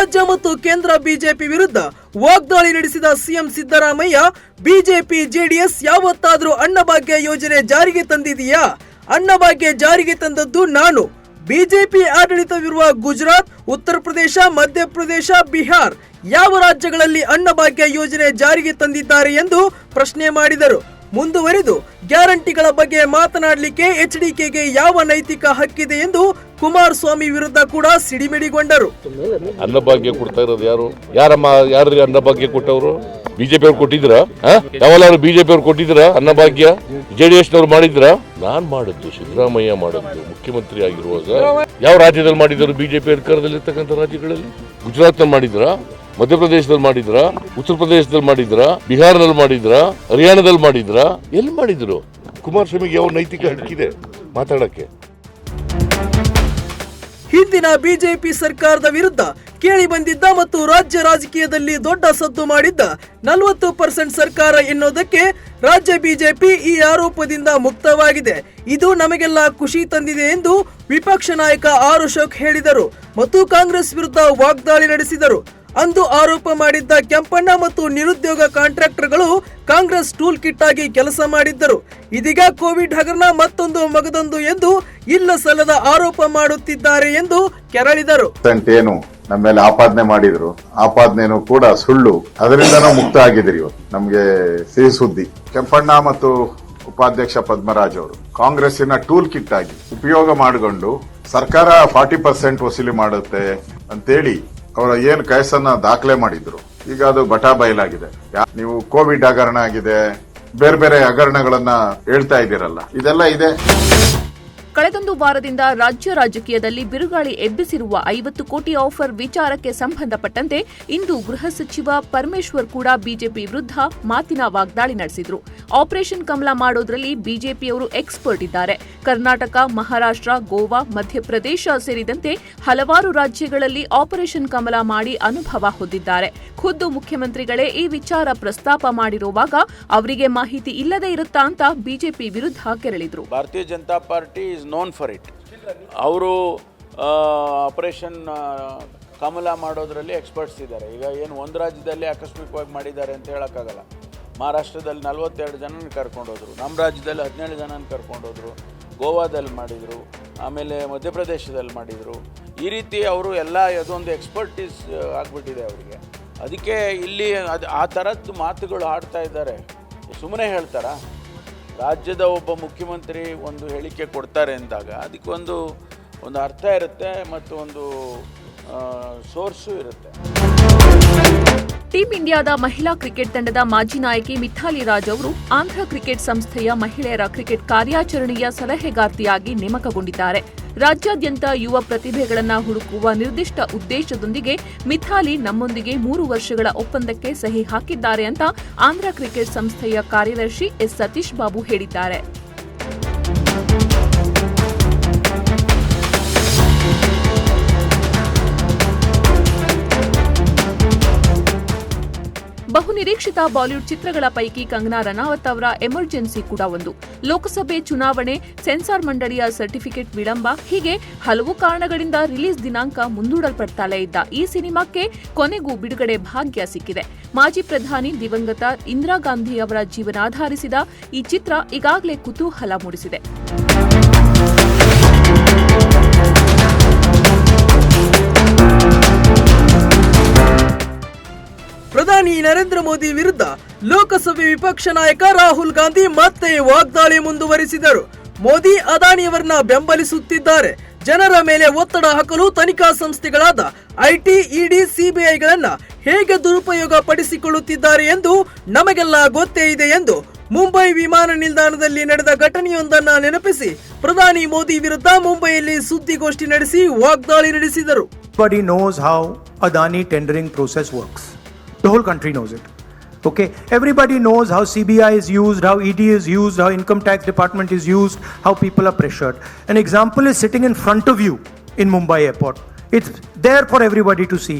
ರಾಜ್ಯ ಮತ್ತು ಕೇಂದ್ರ ಬಿಜೆಪಿ ವಿರುದ್ಧ ವಾಗ್ದಾಳಿ ನಡೆಸಿದ ಸಿಎಂ ಸಿದ್ದರಾಮಯ್ಯ, ಬಿಜೆಪಿ ಜೆಡಿಎಸ್ ಯಾವತ್ತಾದ್ರೂ ಅನ್ನಭಾಗ್ಯ ಯೋಜನೆ ಜಾರಿಗೆ ತಂದಿದೆಯಾ? ಅನ್ನಭಾಗ್ಯ ಜಾರಿಗೆ ತಂದದ್ದು ನಾನು. ಬಿಜೆಪಿ ಆಡಳಿತವಿರುವ ಗುಜರಾತ್, ಉತ್ತರ ಪ್ರದೇಶ, ಮಧ್ಯಪ್ರದೇಶ, ಬಿಹಾರ್ ಯಾವ ರಾಜ್ಯಗಳಲ್ಲಿ ಅನ್ನಭಾಗ್ಯ ಯೋಜನೆ ಜಾರಿಗೆ ತಂದಿದ್ದಾರೆ ಎಂದು ಪ್ರಶ್ನೆ ಮಾಡಿದರು. ಮುಂದುವರಿದು ಗ್ಯಾರಂಟಿಗಳ ಬಗ್ಗೆ ಮಾತನಾಡಲಿಕ್ಕೆ ಎಚ್ಡಿಕೆಗೆ ಯಾವ ನೈತಿಕ ಹಕ್ಕಿದೆ ಎಂದು ಕುಮಾರಸ್ವಾಮಿ ವಿರುದ್ಧ ಕೂಡ ಸಿಡಿಮಿಡಿಗೊಂಡರು. ಅನ್ನಭಾಗ್ಯ ಕೊಡ್ತಾ ಇರೋದು ಯಾರು? ಯಾರು ಅನ್ನಭಾಗ್ಯ ಕೊಟ್ಟವರು? ಬಿಜೆಪಿ ಅವ್ರು ಕೊಟ್ಟಿದ್ರ? ಯಾವಲ್ಲಾರು ಬಿಜೆಪಿ ಅವ್ರು ಕೊಟ್ಟಿದ್ರ ಅನ್ನಭಾಗ್ಯ? ಜೆಡಿಎಸ್ ನವ್ರು ಮಾಡಿದ್ರ? ನಾನ್ ಮಾಡಿದ್ದು, ಸಿದ್ದರಾಮಯ್ಯ ಮಾಡಿದ್ದು. ಮುಖ್ಯಮಂತ್ರಿ ಆಗಿರುವಾಗ ಯಾವ ರಾಜ್ಯದಲ್ಲಿ ಮಾಡಿದ್ರು? ಬಿಜೆಪಿ ಅಧಿಕಾರದಲ್ಲಿ ಇರ್ತಕ್ಕಂಥ ರಾಜ್ಯಗಳಲ್ಲಿ. ಗುಜರಾತ್ ನಲ್ಲಿ ಮಾಡಿದ್ರ, ಮಧ್ಯಪ್ರದೇಶದಲ್ಲಿ ಮಾಡಿದ್ರ, ಉತ್ತರ ಪ್ರದೇಶದಲ್ಲಿ ಮಾಡಿದ್ರ, ಬಿಹಾರದಲ್ಲಿ ಮಾಡಿದ್ರ, ಹರಿಯಾಣದಲ್ಲಿ ಮಾಡಿದ್ರ? ಎಲ್ಲಿ ಮಾಡಿದ್ರು? ಕುಮಾರಸ್ವಾಮಿಗೆ ಯಾವ ನೈತಿಕ ಹಕ್ಕಿದೆ ಮಾತಾಡಕ್ಕೆ? ಹಿಂದಿನ ಬಿಜೆಪಿ ಸರ್ಕಾರದ ವಿರುದ್ಧ ಕೇಳಿ ಬಂದಿದ್ದ ಮತ್ತು ರಾಜ್ಯ ರಾಜಕೀಯದಲ್ಲಿ ದೊಡ್ಡ ಸದ್ದು ಮಾಡಿದ್ದ 40% ಸರ್ಕಾರ ಎನ್ನುವುದಕ್ಕೆ ರಾಜ್ಯ ಬಿಜೆಪಿ ಈ ಆರೋಪದಿಂದ ಮುಕ್ತವಾಗಿದೆ. ಇದು ನಮಗೆಲ್ಲ ಖುಷಿ ತಂದಿದೆ ಎಂದು ವಿಪಕ್ಷ ನಾಯಕ ಆರ್ ಅಶೋಕ್ ಹೇಳಿದರು ಮತ್ತು ಕಾಂಗ್ರೆಸ್ ವಿರುದ್ಧ ವಾಗ್ದಾಳಿ ನಡೆಸಿದರು. ಅಂದು ಆರೋಪ ಮಾಡಿದ್ದ ಕೆಂಪಣ್ಣ ಮತ್ತು ನಿರುದ್ಯೋಗ ಕಾಂಟ್ರಾಕ್ಟರ್ಗಳು ಕಾಂಗ್ರೆಸ್ ಟೂಲ್ ಕಿಟ್ ಆಗಿ ಕೆಲಸ ಮಾಡಿದ್ದರು. ಇದೀಗ ಕೋವಿಡ್ ಹಗರಣ ಮತ್ತೊಂದು ಮಗದೊಂದು ಎಂದು ಇಲ್ಲ ಸಲ್ಲದ ಆರೋಪ ಮಾಡುತ್ತಿದ್ದಾರೆ ಎಂದು ಕೆರಳಿದರು. ಏನು ನಮ್ಮ ಮೇಲೆ ಆಪಾದನೆ ಮಾಡಿದ್ರು, ಆಪಾದನೆನೂ ಕೂಡ ಸುಳ್ಳು. ಅದರಿಂದ ನಾವು ಮುಕ್ತ ಆಗಿದ್ದೀರಿ. ಇವತ್ತು ನಮ್ಗೆ ಸಿಹಿ ಸುದ್ದಿ. ಕೆಂಪಣ್ಣ ಮತ್ತು ಉಪಾಧ್ಯಕ್ಷ ಪದ್ಮರಾಜ್ ಅವರು ಕಾಂಗ್ರೆಸ್ಸಿನ ಟೂಲ್ ಕಿಟ್ ಆಗಿ ಉಪಯೋಗ ಮಾಡಿಕೊಂಡು ಸರ್ಕಾರ 40% ವಸೂಲಿ ಮಾಡುತ್ತೆ ಅಂತೇಳಿ ಅವರ ಏನು ಕೇಸನ್ನ ದಾಖಲೆ ಮಾಡಿದ್ರು. ಈಗ ಅದು ಬಟಾ ಬಯಲಾಗಿದೆ. ನೀವು ಕೋವಿಡ್ ಹಗರಣ ಆಗಿದೆ, ಬೇರೆ ಬೇರೆ ಹಗರಣಗಳನ್ನ ಹೇಳ್ತಾ ಇದ್ದೀರಲ್ಲ, ಇದೆಲ್ಲ ಇದೆ. ಕಳೆದೊಂದು ವಾರದಿಂದ ರಾಜ್ಯ ರಾಜಕೀಯದಲ್ಲಿ ಬಿರುಗಾಳಿ ಎಬ್ಬಿಸಿರುವ 50 ಕೋಟಿ ಆಫರ್ ವಿಚಾರಕ್ಕೆ ಸಂಬಂಧಪಟ್ಟಂತೆ ಇಂದು ಗೃಹ ಸಚಿವ ಪರಮೇಶ್ವರ್ ಕೂಡ ಬಿಜೆಪಿ ವಿರುದ್ಧ ಮಾತಿನ ವಾಗ್ದಾಳಿ ನಡೆಸಿದ್ರು. ಆಪರೇಷನ್ ಕಮಲ ಮಾಡೋದ್ರಲ್ಲಿ ಬಿಜೆಪಿಯವರು ಎಕ್ಸ್ಪರ್ಟ್ ಇದ್ದಾರೆ. ಕರ್ನಾಟಕ, ಮಹಾರಾಷ್ಟ್ರ, ಗೋವಾ, ಮಧ್ಯಪ್ರದೇಶ ಸೇರಿದಂತೆ ಹಲವಾರು ರಾಜ್ಯಗಳಲ್ಲಿ ಆಪರೇಷನ್ ಕಮಲ ಮಾಡಿ ಅನುಭವ ಹೊಂದಿದ್ದಾರೆ. ಖುದ್ದು ಮುಖ್ಯಮಂತ್ರಿಗಳೇ ಈ ವಿಚಾರ ಪ್ರಸ್ತಾಪ ಮಾಡಿರುವಾಗ ಅವರಿಗೆ ಮಾಹಿತಿ ಇಲ್ಲದೇ ಇರುತ್ತಾ ಅಂತ ಬಿಜೆಪಿ ವಿರುದ್ಧ ಕೆರಳಿದ್ರು. ಭಾರತೀಯ Janata party known for it. ಅವರು ಆಪರೇಷನ್ ಕಮಲ ಮಾಡೋದ್ರಲ್ಲಿ ಎಕ್ಸ್ಪರ್ಟ್ಸ್ ಇದ್ದಾರೆ. ಈಗ ಏನು ಒಂದು ರಾಜ್ಯದಲ್ಲಿ ಆಕಸ್ಮಿಕವಾಗಿ ಮಾಡಿದ್ದಾರೆ ಅಂತ ಹೇಳೋಕ್ಕಾಗಲ್ಲ. ಮಹಾರಾಷ್ಟ್ರದಲ್ಲಿ 42 ಜನನ ಕರ್ಕೊಂಡೋದ್ರು, ನಮ್ಮ ರಾಜ್ಯದಲ್ಲಿ 17 ಜನನ ಕರ್ಕೊಂಡೋದ್ರು, ಗೋವಾದಲ್ಲಿ ಮಾಡಿದರು, ಆಮೇಲೆ ಮಧ್ಯಪ್ರದೇಶದಲ್ಲಿ ಮಾಡಿದರು. ಈ ರೀತಿ ಅವರು ಎಲ್ಲ ಅದೊಂದು ಎಕ್ಸ್ಪರ್ಟೀಸ್ ಆಗಿಬಿಟ್ಟಿದೆ ಅವರಿಗೆ. ಅದಕ್ಕೆ ಇಲ್ಲಿ ಆ ಥರದ್ದು ಮಾತುಗಳು ಆಡ್ತಾ ಇದ್ದಾರೆ. ಸುಮ್ಮನೆ ಹೇಳ್ತಾರಾ? ರಾಜ್ಯದ ಒಬ್ಬ ಮುಖ್ಯಮಂತ್ರಿ ಒಂದು ಹೇಳಿಕೆ ಕೊಡ್ತಾರೆ ಅಂದಾಗ ಅದಕ್ಕೊಂದು ಅರ್ಥ ಇರುತ್ತೆ ಮತ್ತು ಒಂದು ಸೋರ್ಸು ಇರುತ್ತೆ. ಟೀಂ ಇಂಡಿಯಾದ ಮಹಿಳಾ ಕ್ರಿಕೆಟ್ ತಂಡದ ಮಾಜಿ ನಾಯಕಿ ಮಿಥಾಲಿ ರಾಜ್ ಅವರು ಆಂಧ್ರ ಕ್ರಿಕೆಟ್ ಸಂಸ್ಥೆಯ ಮಹಿಳೆಯರ ಕ್ರಿಕೆಟ್ ಕಾರ್ಯಾಚರಣೆಯ ಸಲಹೆಗಾರ್ತಿಯಾಗಿ ನೇಮಕಗೊಂಡಿದ್ದಾರೆ. ರಾಜ್ಯಾದ್ಯಂತ ಯುವ ಪ್ರತಿಭೆಗಳನ್ನು ಹುಡುಕುವ ನಿರ್ದಿಷ್ಟ ಉದ್ದೇಶದೊಂದಿಗೆ ಮಿಥಾಲಿ ನಮ್ಮೊಂದಿಗೆ 3 ವರ್ಷಗಳ ಒಪ್ಪಂದಕ್ಕೆ ಸಹಿ ಹಾಕಿದ್ದಾರೆ ಅಂತ ಆಂಧ್ರ ಕ್ರಿಕೆಟ್ ಸಂಸ್ಥೆಯ ಕಾರ್ಯದರ್ಶಿ ಎಸ್ ಸತೀಶ್ ಬಾಬು ಹೇಳಿದ್ದಾರೆ. ಬಹುನಿರೀಕ್ಷಿತ ಬಾಲಿವುಡ್ ಚಿತ್ರಗಳ ಪೈಕಿ ಕಂಗನಾ ರನಾವತ್ ಅವರ ಎಮರ್ಜೆನ್ಸಿ ಕೂಡ ಒಂದು. ಲೋಕಸಭೆ ಚುನಾವಣೆ, ಸೆನ್ಸಾರ್ ಮಂಡಳಿಯ ಸರ್ಟಿಫಿಕೇಟ್ ವಿಳಂಬ, ಹೀಗೆ ಹಲವು ಕಾರಣಗಳಿಂದ ರಿಲೀಸ್ ದಿನಾಂಕ ಮುಂದೂಡಲ್ಪಡ್ತಲೇ ಇದ್ದ ಈ ಸಿನಿಮಾಕ್ಕೆ ಕೊನೆಗೂ ಬಿಡುಗಡೆ ಭಾಗ್ಯ ಸಿಕ್ಕಿದೆ. ಮಾಜಿ ಪ್ರಧಾನಿ ದಿವಂಗತ ಇಂದಿರಾ ಗಾಂಧಿ ಅವರ ಜೀವನಾಧಾರಿಸಿದ ಈ ಚಿತ್ರ ಈಗಾಗಲೇ ಕುತೂಹಲ ಮೂಡಿಸಿದೆ. ಪ್ರಧಾನಿ ನರೇಂದ್ರ ಮೋದಿ ವಿರುದ್ಧ ಲೋಕಸಭೆ ವಿಪಕ್ಷ ನಾಯಕ ರಾಹುಲ್ ಗಾಂಧಿ ಮತ್ತೆ ವಾಗ್ದಾಳಿ ಮುಂದುವರಿಸಿದರು. ಮೋದಿ ಅದಾನಿಯವರನ್ನ ಬೆಂಬಲಿಸುತ್ತಿದ್ದಾರೆ. ಜನರ ಮೇಲೆ ಒತ್ತಡ ಹಾಕಲು ತನಿಖಾ ಸಂಸ್ಥೆಗಳಾದ ಐಟಿ, ಇಡಿ, ಸಿಬಿಐಗಳನ್ನ ಹೇಗೆ ದುರುಪಯೋಗ ಪಡಿಸಿಕೊಳ್ಳುತ್ತಿದ್ದಾರೆ ಎಂದು ನಮಗೆಲ್ಲ ಗೊತ್ತೇ ಇದೆ ಎಂದು ಮುಂಬೈ ವಿಮಾನ ನಿಲ್ದಾಣದಲ್ಲಿ ನಡೆದ ಘಟನೆಯೊಂದನ್ನು ನೆನಪಿಸಿ ಪ್ರಧಾನಿ ಮೋದಿ ವಿರುದ್ಧ ಮುಂಬೈಯಲ್ಲಿ ಸುದ್ದಿಗೋಷ್ಠಿ ನಡೆಸಿ ವಾಗ್ದಾಳಿ ನಡೆಸಿದರು. Everybody knows how Adani tendering process works. The whole country knows it. Okay, everybody knows how CBI is used, how ED is used, how Income Tax Department is used, how people are pressured. An example is sitting in front of you in Mumbai airport. It's there for everybody to see.